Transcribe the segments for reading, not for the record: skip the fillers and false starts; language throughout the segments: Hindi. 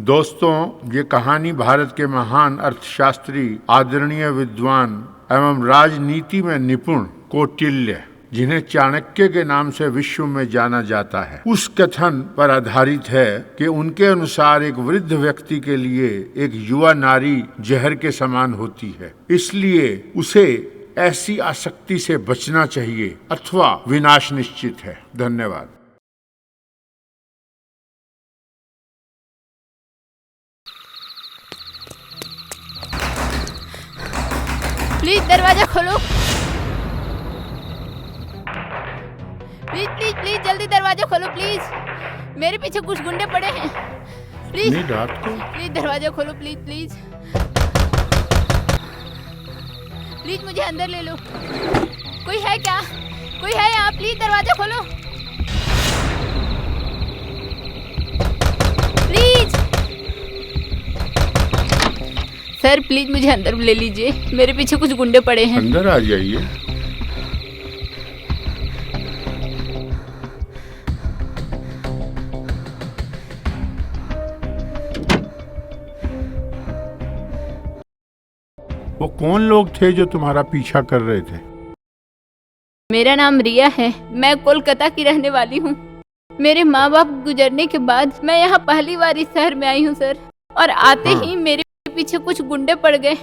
दोस्तों, ये कहानी भारत के महान अर्थशास्त्री, आदरणीय विद्वान एवं राजनीति में निपुण कौटिल्य, जिन्हें चाणक्य के नाम से विश्व में जाना जाता है, उस कथन पर आधारित है कि उनके अनुसार एक वृद्ध व्यक्ति के लिए एक युवा नारी जहर के समान होती है, इसलिए उसे ऐसी आसक्ति से बचना चाहिए अथवा विनाश निश्चित है। धन्यवाद। प्लीज दरवाजा खोलो। प्लीज प्लीज प्लीज जल्दी दरवाजा खोलो प्लीज। मेरे पीछे कुछ गुंडे पड़े हैं। प्लीज रात को प्लीज दरवाजा खोलो प्लीज प्लीज प्लीज मुझे अंदर ले लो। कोई है क्या? कोई है यहाँ? प्लीज दरवाजा खोलो प्लीज। सर प्लीज मुझे अंदर ले लीजिए, मेरे पीछे कुछ गुंडे पड़े हैं। अंदर आ जाइए। वो कौन लोग थे जो तुम्हारा पीछा कर रहे थे? मेरा नाम रिया है, मैं कोलकाता की रहने वाली हूँ। मेरे माँ बाप गुजरने के बाद मैं यहाँ पहली बार इस शहर में आई हूँ सर, और आते ही मेरे पीछे कुछ गुंडे पड़ गए।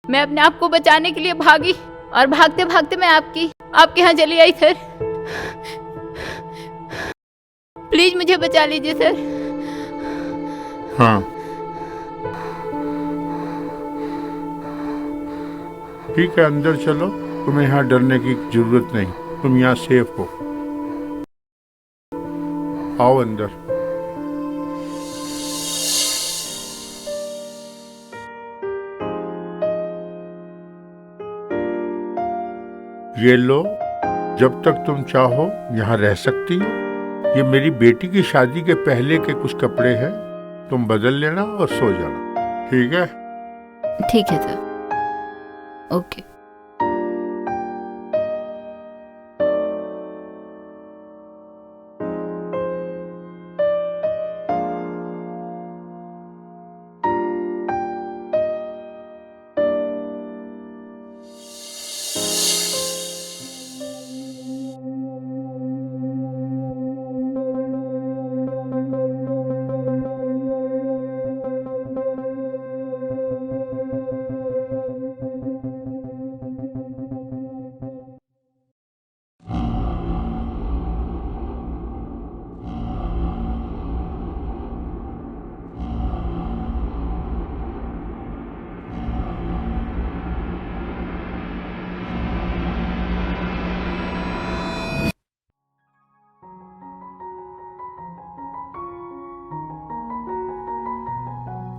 मैं अपने आप को बचाने के लिए भागी और भागते भागते मैं आपके यहाँ चली आई सर। प्लीज मुझे बचा लीजिए सर। हाँ ठीक है, अंदर चलो। तुम्हें यहाँ डरने की जरूरत नहीं, तुम यहाँ सेफ हो। आओ अंदर। ये लो, जब तक तुम चाहो यहाँ रह सकती हो। ये मेरी बेटी की शादी के पहले के कुछ कपड़े हैं, तुम बदल लेना और सो जाना, ठीक है? ठीक है सर, ओके।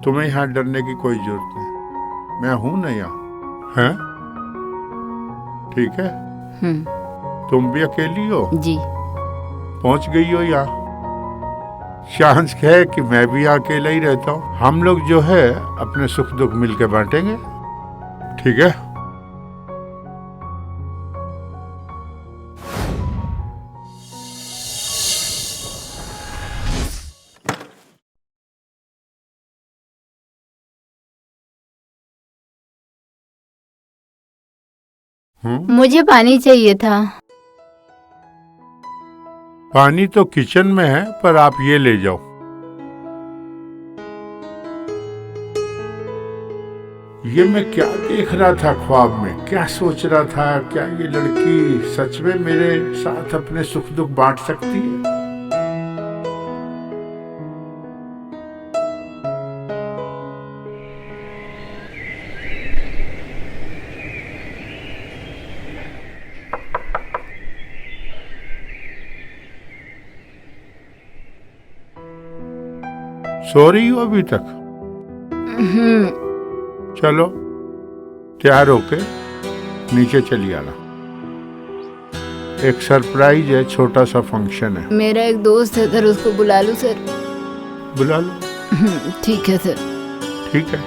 तुम्हें यहाँ डरने की कोई जरूरत नहीं, मैं हूं ना यहाँ, हैं? ठीक है? तुम भी अकेली हो? जी। पहुंच गई हो यहाँ? चांस है कि मैं भी यहाँ अकेला ही रहता हूँ। हम लोग जो है अपने सुख दुख मिलके बांटेंगे, ठीक है? मुझे पानी चाहिए था। पानी तो किचन में है, पर आप ये ले जाओ। ये मैं क्या देख रहा था ख्वाब में, क्या सोच रहा था? क्या ये लड़की सच में मेरे साथ अपने सुख दुख बांट सकती है? सो रही हो अभी तक? चलो तैयार होके नीचे चली आना, एक सरप्राइज है, छोटा सा फंक्शन है। मेरा एक दोस्त है सर, उसको बुला लूं सर? बुला लो। ठीक है सर। ठीक है।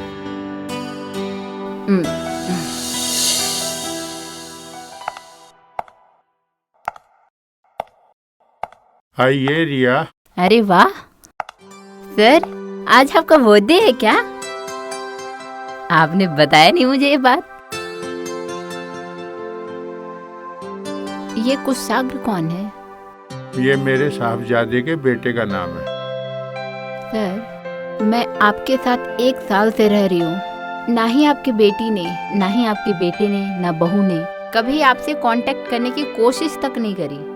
आइए रिया। अरे वाह सर, आज आपका बर्थडे है क्या? आपने बताया नहीं मुझे ये बात। ये कुशाग्र कौन है? ये मेरे साहबजादे के बेटे का नाम है। सर, मैं आपके साथ 1 साल से रह रही हूँ। ना ही आपकी बेटी ने, ना ही आपके बेटे ने, ना बहू ने कभी आपसे कांटेक्ट करने की कोशिश तक नहीं करी।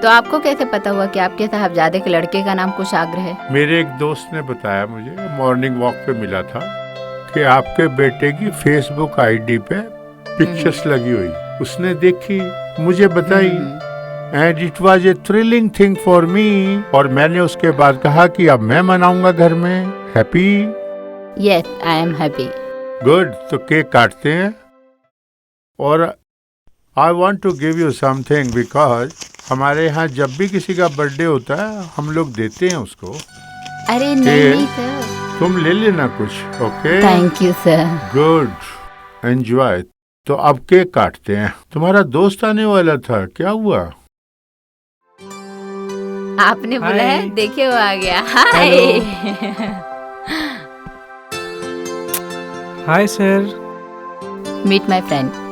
तो आपको कैसे पता हुआ कि आपके साहबजादे के लड़के का नाम कुशाग्र है? मेरे एक दोस्त ने बताया मुझे, मॉर्निंग वॉक पे मिला था, कि आपके बेटे की फेसबुक आईडी पे पिक्चर्स लगी हुई। उसने देखी, मुझे बताई, and it was a thrilling thing for me. और मैंने उसके बाद कहा कि अब मैं मनाऊंगा घर में। Happy? Yes, I am happy. Good. तो केक काटते हैं। और I want to give you something, because हमारे यहाँ जब भी किसी का बर्थडे होता है हम लोग देते हैं उसको। अरे नहीं सर। तुम ले लेना कुछ। Okay, thank you sir. Good, enjoy. तो अब केक काटते हैं। तुम्हारा दोस्त आने वाला था, क्या हुआ? आपने बुलाया, देखिए वो आ गया। Hi. Hi sir. Meet my friend.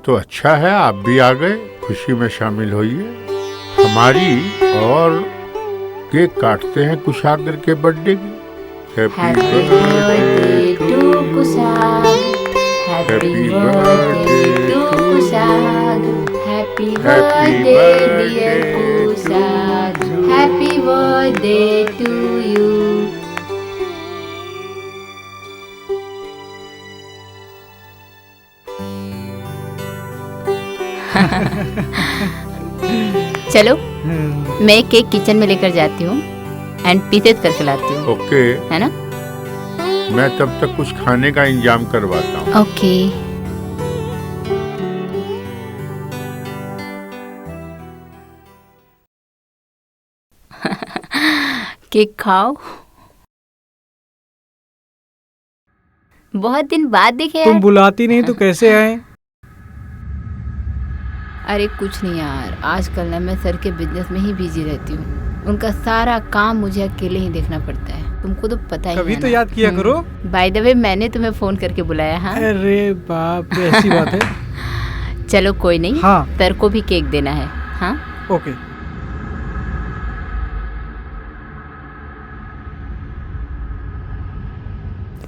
तो अच्छा है आप भी आ गए, खुशी में शामिल होइए हमारी। और केक काटते हैं कुशाग्र के बर्थडे की। Happy birthday to Kushagra, happy birthday to Kushagra, happy birthday dear Kushagra, happy birthday to you. चलो, मैं केक किचन में लेकर जाती हूँ एंड पीसेस करके लाती हूँ। ओके, है ना? मैं तब तक कुछ खाने का इंतजाम करवाता हूँ। ओके। केक खाओ। बहुत दिन बाद देखे यार। तुम बुलाती नहीं तो कैसे आए? अरे कुछ नहीं यार, आजकल ना मैं सर के बिजनेस में ही बिजी रहती हूँ। उनका सारा काम मुझे अकेले ही देखना पड़ता है। तुमको तो पता ही है। कभी तो याद किया करो। बाय द वे, मैंने तुम्हें फोन करके बुलाया। हाँ, अरे बाप रे, ऐसी बात है। चलो कोई नहीं। हाँ, सर को भी केक देना है। हाँ ओके।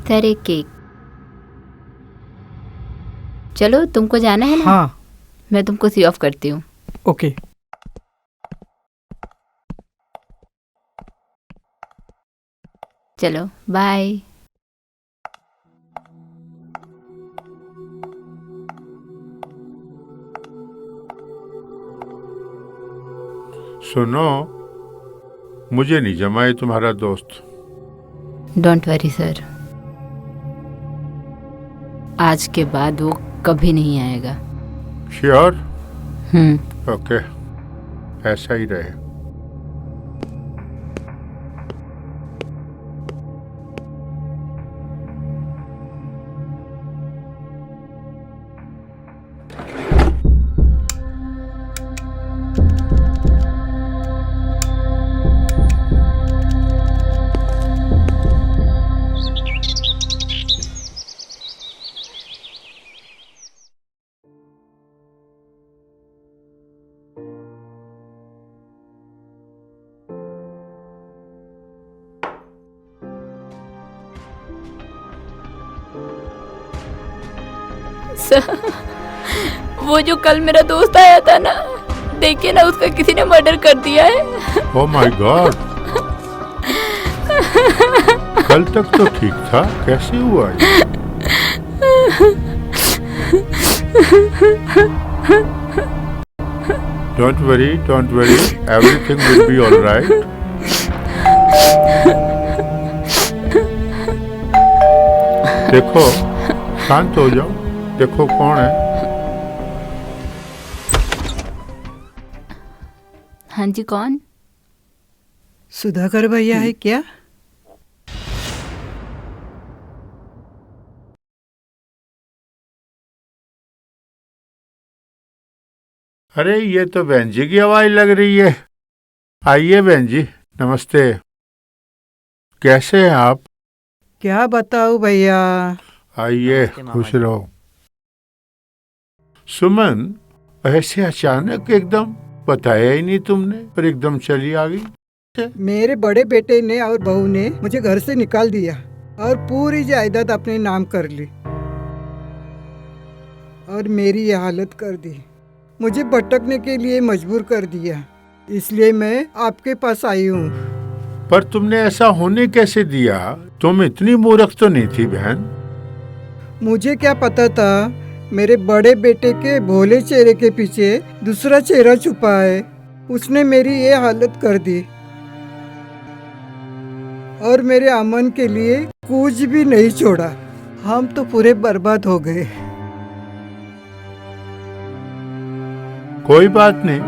सर, एक केक। चलो, तुमको जाना है ना? हाँ, मैं तुमको सी ऑफ करती हूँ। ओके। चलो बाय। सुनो, मुझे नहीं जमा ये तुम्हारा दोस्त। डोंट वरी सर, आज के बाद वो कभी नहीं आएगा। श्योर? हम्म। ओके, ऐसा ही रहे। सर, वो जो कल मेरा दोस्त आया था ना, देखिए ना, उसका किसी ने मर्डर कर दिया है। ओह माय गॉड, कल तक तो ठीक था, कैसे हुआ ये? Don't worry, everything will be alright. देखो, शांत हो जाओ, देखो कौन है। हाँ जी, कौन? सुधाकर भैया है क्या? अरे ये तो बहन जी की आवाज लग रही है। आइए बहन जी, नमस्ते। कैसे हैं आप? क्या बताऊं भैया। आइए, खुश रहो। सुमन, ऐसे अचानक एकदम बताया ही नहीं तुमने और एकदम चली आ गई। मेरे बड़े बेटे ने और बहू ने मुझे घर से निकाल दिया और पूरी जायदाद अपने नाम कर ली और मेरी ये हालत कर दी। मुझे भटकने के लिए मजबूर कर दिया, इसलिए मैं आपके पास आई हूँ। पर तुमने ऐसा होने कैसे दिया? तुम इतनी मूर्ख तो नहीं थी बहन। मुझे क्या पता था मेरे बड़े बेटे के भोले चेहरे के पीछे दूसरा चेहरा छुपा है। उसने मेरी ये हालत कर दी और मेरे अमन के लिए कुछ भी नहीं छोड़ा। हम तो पूरे बर्बाद हो गए। कोई बात नहीं,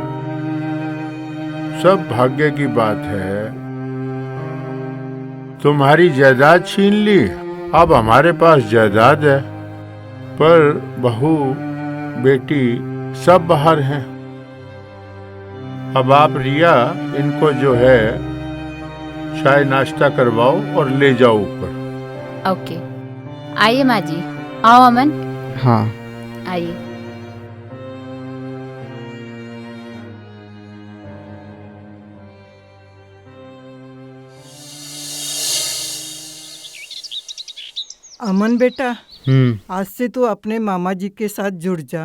सब भाग्य की बात है। तुम्हारी जायदाद छीन ली, अब हमारे पास जायदाद है, पर बहू बेटी सब बाहर हैं। अब आप रिया इनको जो है चाय नाश्ता करवाओ और ले जाओ ऊपर। ओके, आइए माँ जी। आओ अमन, हाँ। आइए। अमन बेटा, आज से तू अपने मामा जी के साथ जुड़ जा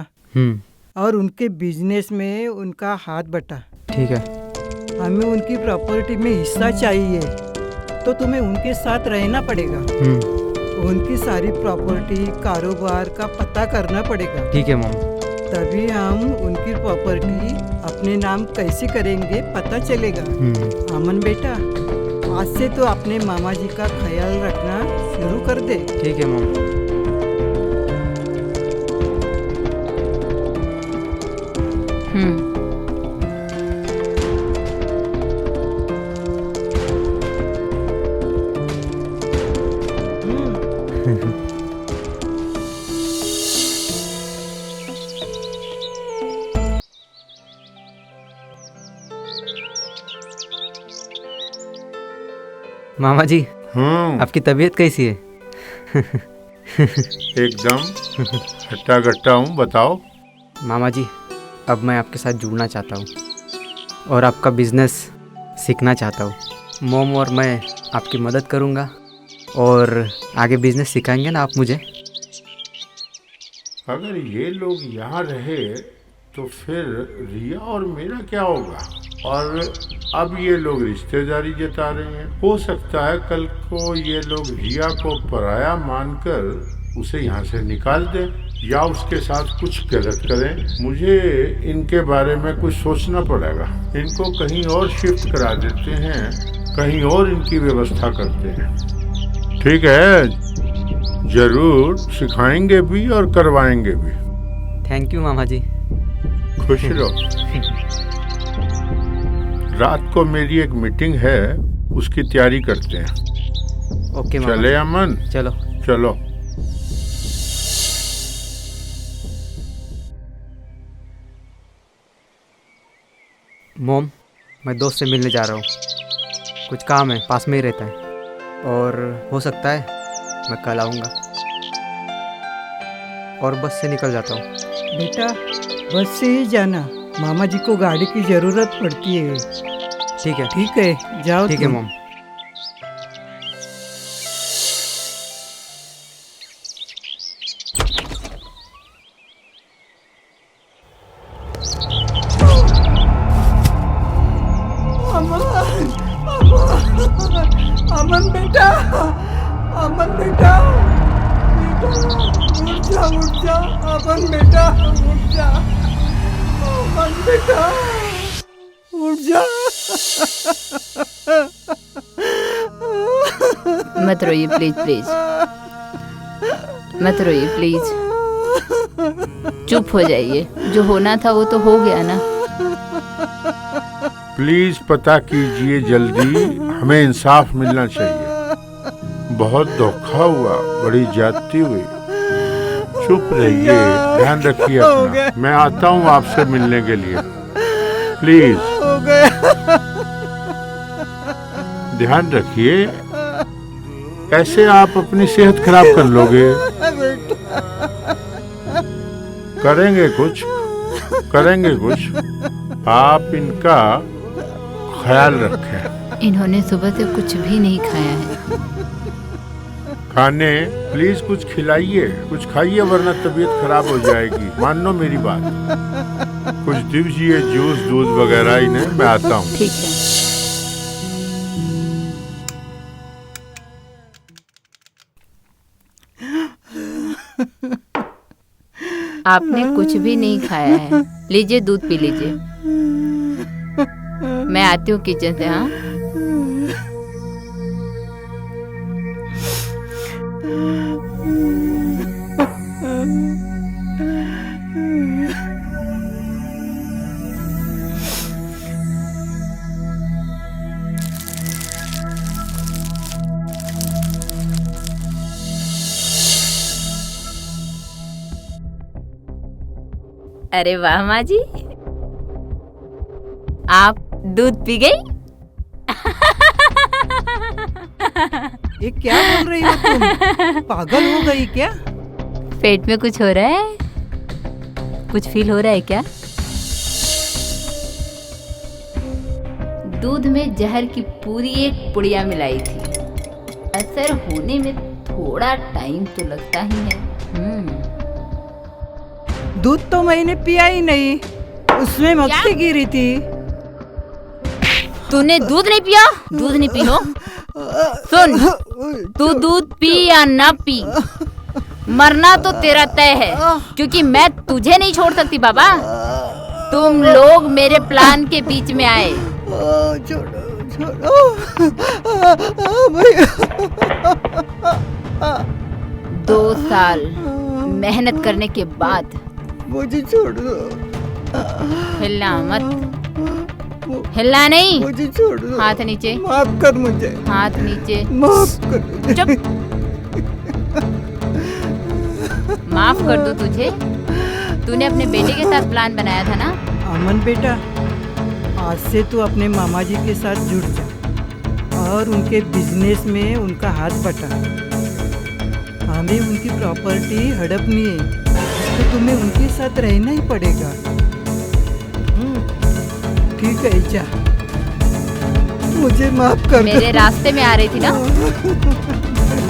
और उनके बिजनेस में उनका हाथ बटा। ठीक है। हमें उनकी प्रॉपर्टी में हिस्सा चाहिए, तो तुम्हें उनके साथ रहना पड़ेगा। उनकी सारी प्रॉपर्टी कारोबार का पता करना पड़ेगा। ठीक है मॉम। तभी हम उनकी प्रॉपर्टी अपने नाम कैसे करेंगे पता चलेगा। अमन बेटा, आज से तो अपने मामा जी का ख्याल रखना शुरू कर दे। ठीक है मॉम। मामा जी, आपकी तबीयत कैसी है? एकदम हट्टा कट्टा हूँ, बताओ। मामा जी, अब मैं आपके साथ जुड़ना चाहता हूँ और आपका बिजनेस सीखना चाहता हूँ। मोम और मैं आपकी मदद करूँगा और आगे बिजनेस सिखाएंगे ना आप मुझे? अगर ये लोग यहाँ रहे तो फिर रिया और मेरा क्या होगा? और अब ये लोग रिश्तेदारी जता रहे हैं। हो सकता है कल को ये लोग रिया को पराया मानकर उसे यहाँ से निकाल दें या उसके साथ कुछ गलत करें। मुझे इनके बारे में कुछ सोचना पड़ेगा। इनको कहीं और शिफ्ट करा देते हैं, कहीं और इनकी व्यवस्था करते हैं। ठीक है, जरूर सिखाएंगे भी और करवाएंगे भी। थैंक यू मामा जी। खुश रहो। रात को मेरी एक मीटिंग है, उसकी तैयारी करते हैं। ओके मामा। चले अमन? चलो चलो। मोम, मैं दोस्त से मिलने जा रहा हूँ। कुछ काम है, पास में ही रहता है और हो सकता है मैं कल आऊँगा और बस से निकल जाता हूँ। बेटा, बस से ही जाना, मामा जी को गाड़ी की जरूरत पड़ती है। ठीक है। ठीक है, जाओ। ठीक है मोम। अमन बेटा, अमन बेटा, उठ जा, उठ जा, अमन बेटा, उठ जा, अमन बेटा, उठ जा। मत रोइए प्लीज, प्लीज मत रोइए प्लीज। चुप हो जाइए, जो होना था वो तो हो गया ना। प्लीज पता कीजिए जल्दी, हमें इंसाफ मिलना चाहिए। बहुत धोखा हुआ, बड़ी ज्यादती हुई। चुप रहिए, ध्यान रखिए अपना। मैं आता हूँ आपसे मिलने के लिए, प्लीज। हो गया। ध्यान रखिए, कैसे आप अपनी सेहत खराब कर लोगे? करेंगे कुछ, आप इनका ख्याल रखें। इन्होंने सुबह से कुछ भी नहीं खाया है। खाने प्लीज कुछ खिलाइए, कुछ खाइए, वरना तबीयत खराब हो जाएगी। मान लो मेरी बात। कुछ दीजिए जूस दूध वगैरह इन्हें, मैं आता हूँ। ठीक है। आपने कुछ भी नहीं खाया है, लीजिए दूध पी लीजिए। मैं आती हूँ किचन से। हाँ, अरे वाह माँ जी, आप दूध पी गई? ये क्या बोल रही हो तुम? पागल हो गई क्या? पेट में कुछ हो रहा है? कुछ फील हो रहा है क्या? दूध में जहर की पूरी एक पुड़िया मिलाई थी। असर होने में थोड़ा टाइम तो लगता ही है। दूध तो मैंने पिया ही नहीं, उसमें मक्खी गिरी थी। तूने दूध नहीं पिया? दूध नहीं पी हो? सुन, तू दूध पी या ना पी, मरना तो तेरा तय है, क्योंकि मैं तुझे नहीं छोड़ सकती बाबा। तुम लोग मेरे प्लान के बीच में आए। छोड़ो भैया। 2 साल मेहनत करने के बाद मुझे छोड़ दो। हिलना मत, हिलना नहीं। मुझे छोड़ दो। हाथ नीचे। माफ कर मुझे। हाथ नीचे। माफ कर मुझे। चुप। माफ कर दूं तुझे? तूने अपने बेटे के साथ प्लान बनाया था ना? अमन बेटा, आज से तू अपने मामा जी के साथ जुड़ जा और उनके बिजनेस में उनका हाथ बटा। हमें उनकी प्रॉपर्टी हड़पनी है, तो तुम्हें उनके साथ रहना ही पड़ेगा। ठीक है, जा, मुझे माफ कर। मेरे रास्ते में आ रही थी ना,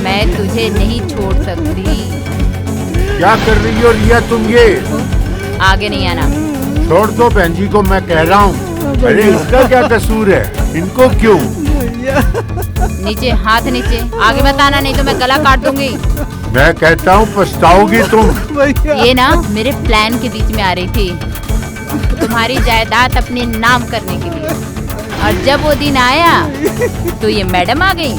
मैं तुझे नहीं छोड़ सकती। क्या कर रही हो रिया तुम? ये आगे नहीं आना। छोड़ दो बहन जी को, मैं कह रहा हूँ। अरे इसका क्या कसूर है? इनको क्यों? नीचे, हाथ नीचे। आगे मत आना, नहीं तो मैं गला काट दूंगी। मैं कहता हूँ पछताओगी तुम। ये ना मेरे प्लान के बीच में आ रही थी, तुम्हारी जायदाद अपने नाम करने के लिए। और जब वो दिन आया तो ये मैडम आ गई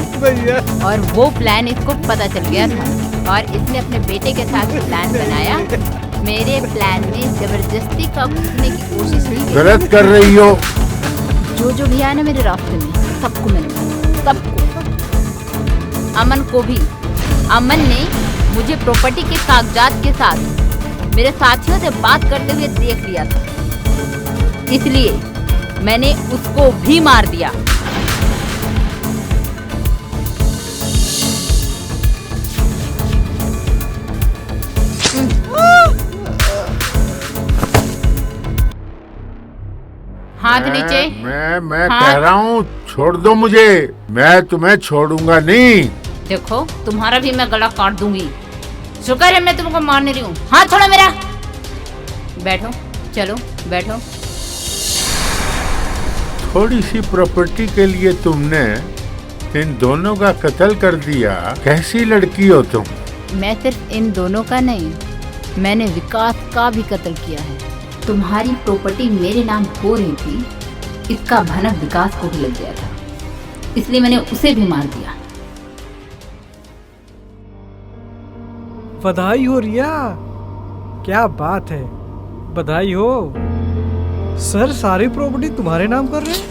और वो प्लान इसको पता चल गया था और इसने अपने बेटे के साथ प्लान बनाया। मेरे प्लान में जबरदस्ती का घुसने की कोशिश की। गलत कर रही हो। जो भी आया ना मेरे रास्ते में, सबको मैंने मारा, सबको। अमन को भी। अमन ने मुझे प्रॉपर्टी के कागजात के साथ मेरे साथियों से बात करते हुए देख लिया था, इसलिए मैंने उसको भी मार दिया। हाथ नीचे। मैं कह रहा हूँ छोड़ दो मुझे, मैं तुम्हें छोड़ूंगा नहीं। देखो, तुम्हारा भी मैं गला काट दूंगी। शुक्र है मैं तुमको मार नहीं रही हूँ। हाथ छोड़ो मेरा। बैठो, चलो बैठो। थोड़ी सी प्रॉपर्टी के लिए तुमने इन दोनों का कत्ल कर दिया। कैसी लड़की हो तुम? मैं सिर्फ इन दोनों का नहीं, मैंने विकास का भी कत्ल किया है। तुम्हारी प्रॉपर्टी मेरे नाम हो रही थी, इसका भनक विकास को भी लग गया था, इसलिए मैंने उसे भी मार दिया। बधाई हो रिया, क्या बात है, बधाई हो। सर सारी प्रॉपर्टी तुम्हारे नाम कर रहे हैं?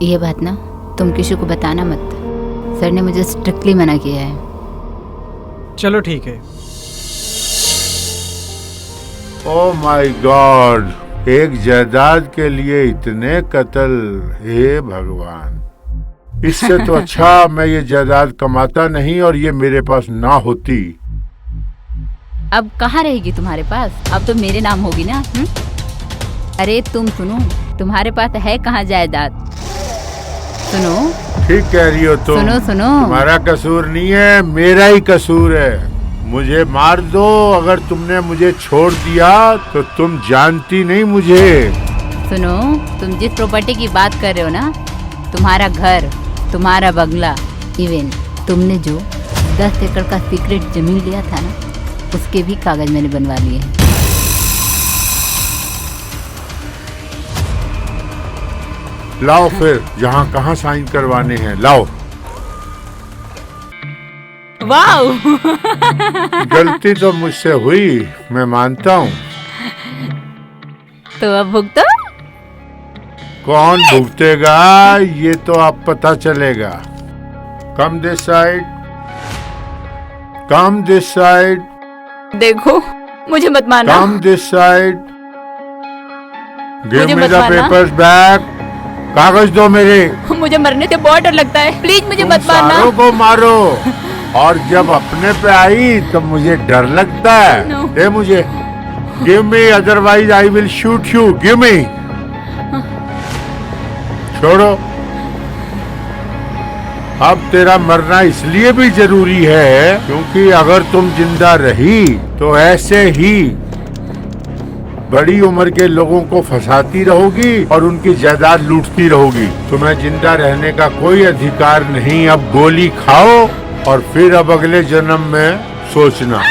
ये बात ना तुम किसी को बताना मत, सर ने मुझे स्ट्रिक्टली मना किया है। चलो ठीक है। ओह माय गॉड, एक जायदाद के लिए इतने कत्ल, हे भगवान। इससे तो अच्छा मैं ये जायदाद कमाता नहीं और ये मेरे पास ना होती। अब कहाँ रहेगी तुम्हारे पास? अब तो मेरे नाम होगी ना। अरे तुम सुनो, तुम्हारे पास है कहाँ जायदाद? सुनो, ठीक कह रही हो तुम। सुनो सुनो, तुम्हारा कसूर नहीं है, मेरा ही कसूर है। मुझे मार दो, अगर तुमने मुझे छोड़ दिया तो तुम जानती नहीं मुझे। सुनो, तुम जिस प्रॉपर्टी की बात कर रहे हो ना, तुम्हारा घर, तुम्हारा बंगला, इवन तुमने जो 10 एकड़ का सीक्रेट जमीन लिया था ना, उसके भी कागज मैंने बनवा लिए हैं। लाओ फिर, जहाँ कहाँ साइन करवाने हैं लाओ। वाओ! गलती तो मुझसे हुई, मैं मानता हूँ। तो अब भुगतो। कौन भुगतेगा ये तो अब पता चलेगा। Come this side, come this side, देखो, मुझे मत मारना। Come this side. गिव मुझे मी मत द मारना। Papers back. कागज दो मेरे। मुझे मरने से बहुत डर लगता है, प्लीज मुझे तुम मत मारना। सारों को मारो, और जब अपने पे आई तो मुझे डर लगता है। No. दे मुझे। Give me, otherwise I will shoot you. Give me. छोड़ो। अब तेरा मरना इसलिए भी जरूरी है क्योंकि अगर तुम जिंदा रही तो ऐसे ही बड़ी उम्र के लोगों को फंसाती रहोगी और उनकी जायदाद लूटती रहोगी। तुम्हें जिंदा रहने का कोई अधिकार नहीं। अब गोली खाओ और फिर अब अगले जन्म में सोचना।